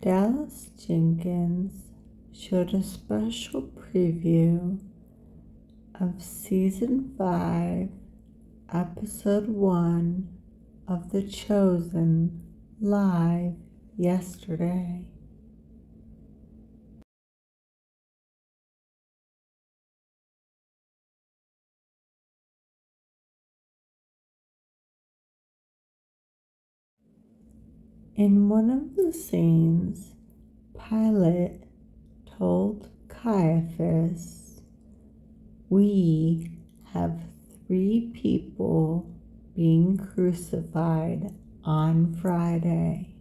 Dallas Jenkins showed a special preview of Season 5, Episode 1 of The Chosen live yesterday. In one of the scenes, Pilate told Caiaphas, "We have 3 people being crucified on Friday."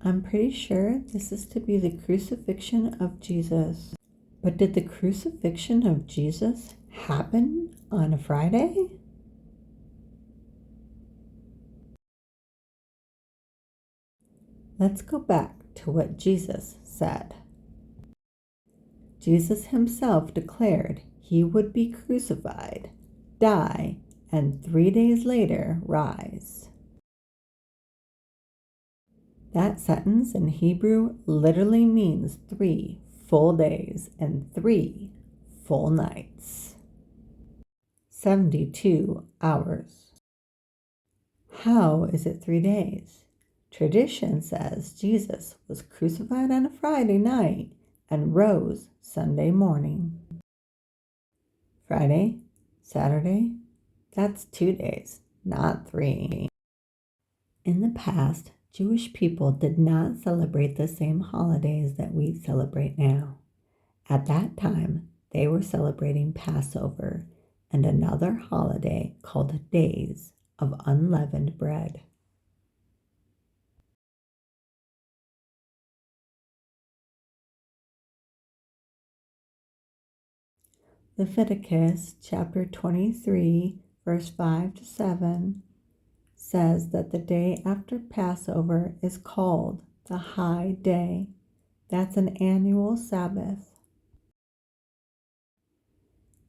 I'm pretty sure this is to be the crucifixion of Jesus. But did the crucifixion of Jesus happen on a Friday? Let's go back to what Jesus said. Jesus himself declared he would be crucified, die, and 3 days later rise. That sentence in Hebrew literally means 3 full days and 3 full nights. 72 hours. How is it 3 days? Tradition says Jesus was crucified on a Friday night and rose Sunday morning. Friday, Saturday, that's 2 days, not 3. In the past, Jewish people did not celebrate the same holidays that we celebrate now. At that time, they were celebrating Passover and another holiday called Days of Unleavened Bread. Leviticus chapter 23, verse 5 to 7 says that the day after Passover is called the High Day. That's an annual Sabbath.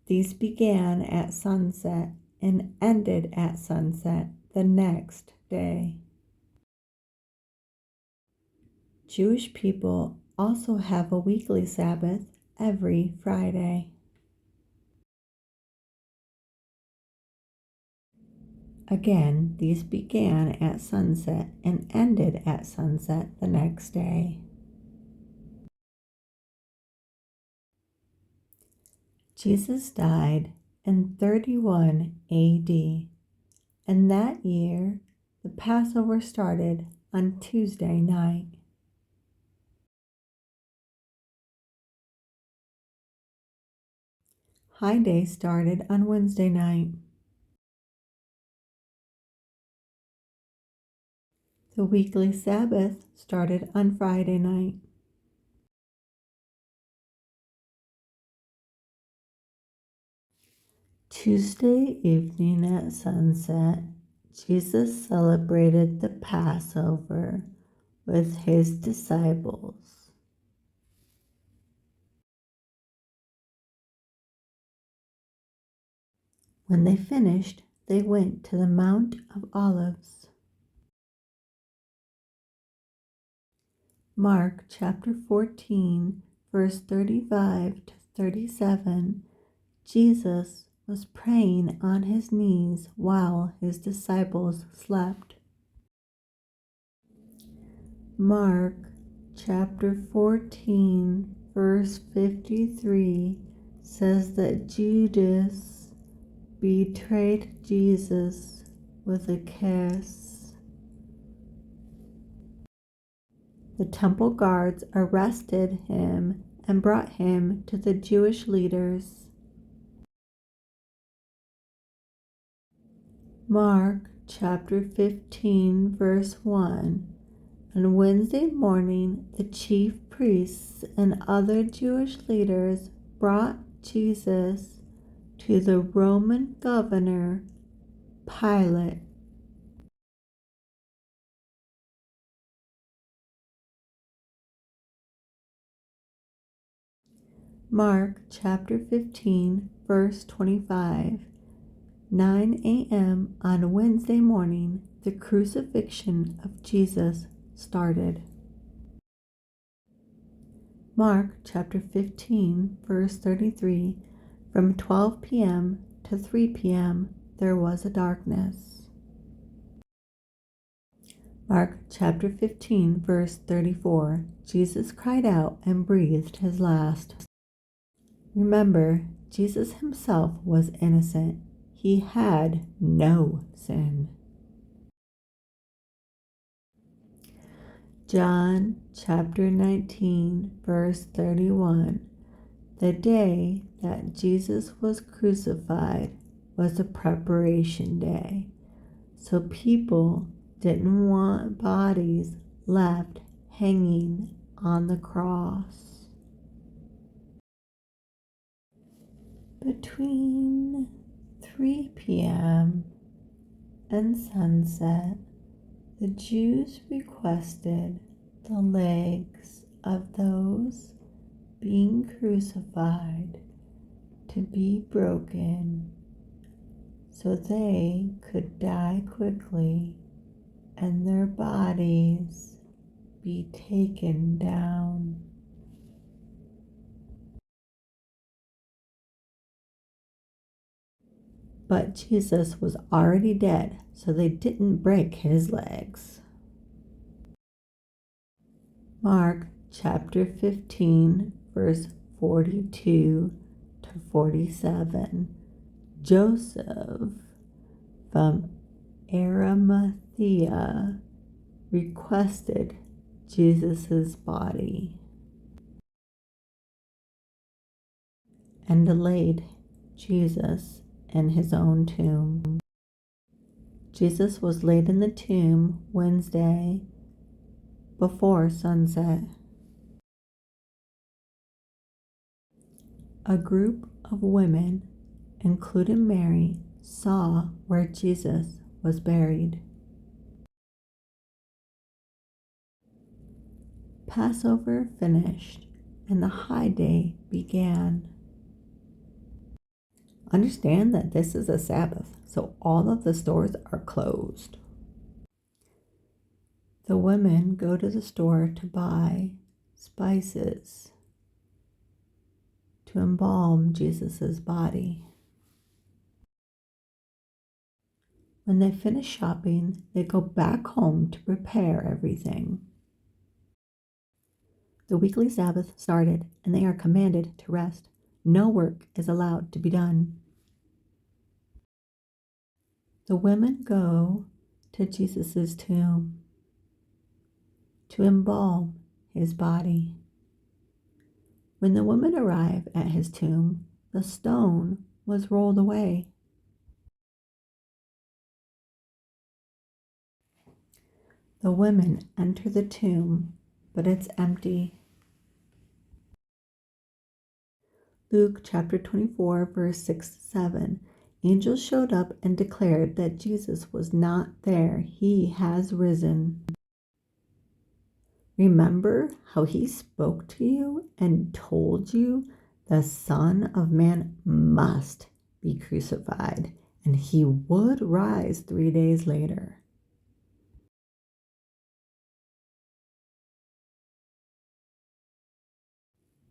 These began at sunset and ended at sunset the next day. Jewish people also have a weekly Sabbath every Friday. Again, these began at sunset and ended at sunset the next day. Jesus died in 31 AD, and that year the Passover started on Tuesday night. High Day started on Wednesday night. The weekly Sabbath started on Friday night. Tuesday evening at sunset, Jesus celebrated the Passover with his disciples. When they finished, they went to the Mount of Olives. Mark chapter 14, verse 35 to 37, Jesus was praying on his knees while his disciples slept. Mark chapter 14, verse 53 says that Judas betrayed Jesus with a kiss. The temple guards arrested him and brought him to the Jewish leaders. Mark chapter 15, verse 1. On Wednesday morning, the chief priests and other Jewish leaders brought Jesus to the Roman governor, Pilate. Mark chapter 15, verse 25. 9 a.m. on Wednesday morning, the crucifixion of Jesus started. Mark chapter 15, verse 33, from 12 p.m. to 3 p.m. there was a darkness. Mark chapter 15, verse 34, Jesus cried out and breathed his last. Remember, Jesus himself was innocent. He had no sin. John chapter 19, verse 31. The day that Jesus was crucified was a preparation day, so people didn't want bodies left hanging on the cross. Between 3 p.m. and sunset, the Jews requested the legs of those being crucified to be broken so they could die quickly and their bodies be taken down. But Jesus was already dead, so they didn't break his legs. Mark chapter 15, verse 42 to 47. Joseph from Arimathea requested Jesus' body and laid Jesus in his own tomb. Jesus was laid in the tomb Wednesday before sunset. A group of women, including Mary, saw where Jesus was buried. Passover finished and the high day began. Understand that this is a Sabbath, so all of the stores are closed. The women go to the store to buy spices to embalm Jesus' body. When they finish shopping, they go back home to prepare everything. The weekly Sabbath started, and they are commanded to rest. No work is allowed to be done. The women go to Jesus' tomb to embalm his body. When the women arrive at his tomb, the stone was rolled away. The women enter the tomb, but it's empty. Luke chapter 24, verse 6-7. Angels showed up and declared that Jesus was not there. He has risen. Remember how he spoke to you and told you the Son of Man must be crucified, and he would rise 3 days later.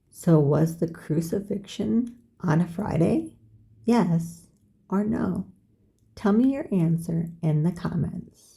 So was the crucifixion on a Friday? Yes or no? Tell me your answer in the comments.